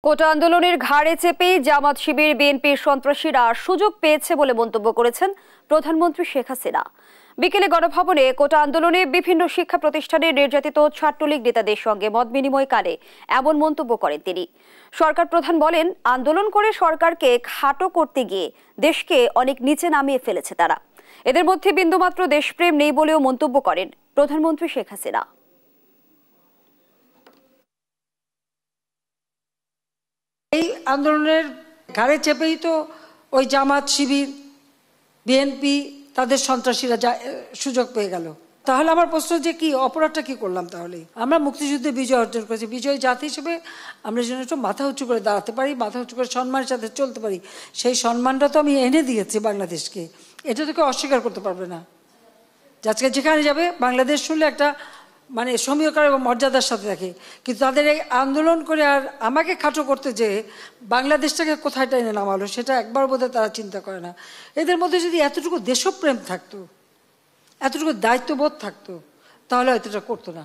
কোটা আন্দোলনের ঘাড়ে চেপেই জামাত শিবির বিএনপির সন্ত্রাসীরা সুযোগ পেয়েছে বলে মন্তব্য করেছেন প্রধানমন্ত্রী শেখ হাসিনা। বিকেলে গণভবনে কোটা আন্দোলনে বিভিন্ন শিক্ষা প্রতিষ্ঠানে নির্যাতিত ছাত্রলীগ নেতাদের সঙ্গে মত বিনিময়কালে এমন মন্তব্য করেন তিনি। সরকার প্রধান বলেন, আন্দোলন করে সরকারকে খাটো করতে গিয়ে দেশকে অনেক নিচে নামিয়ে ফেলেছে তারা। এদের মধ্যে বিন্দুমাত্র দেশপ্রেম নেই বলেও মন্তব্য করেন প্রধানমন্ত্রী শেখ হাসিনা। এই আন্দোলনের ঘাড়ে চেপেই তো ওই জামাত শিবির বিএনপি তাদের সন্ত্রাসীরা সুযোগ পেয়ে গেল। তাহলে আমার প্রশ্ন যে কি অপরাধটা কি করলাম? তাহলে আমরা মুক্তিযুদ্ধে বিজয় অর্জন করেছি, বিজয়ী জাতি হিসেবে আমরা যেন একটু মাথা উঁচু করে দাঁড়াতে পারি, মাথা উঁচু করে সম্মানের সাথে চলতে পারি। সেই সম্মানটা তো আমি এনে দিয়েছি বাংলাদেশকে, এটা তো কেউ অস্বীকার করতে পারবে না। আজকে যেখানে যাবে বাংলাদেশ শুনলে একটা সমীকরণ এবং মর্যাদার সাথে থাকে, কিন্তু তাদের এই আন্দোলন করে আর আমাকে খাটো করতে যে বাংলাদেশটাকে কোথায় টেনে নামালো সেটা একবার বোধহয় তারা চিন্তা করে না। এদের মধ্যে যদি এতটুকু দেশপ্রেম থাকতো, এতটুকু দায়িত্ববোধ থাকতো, তাহলে হয়তো এটা করতো না।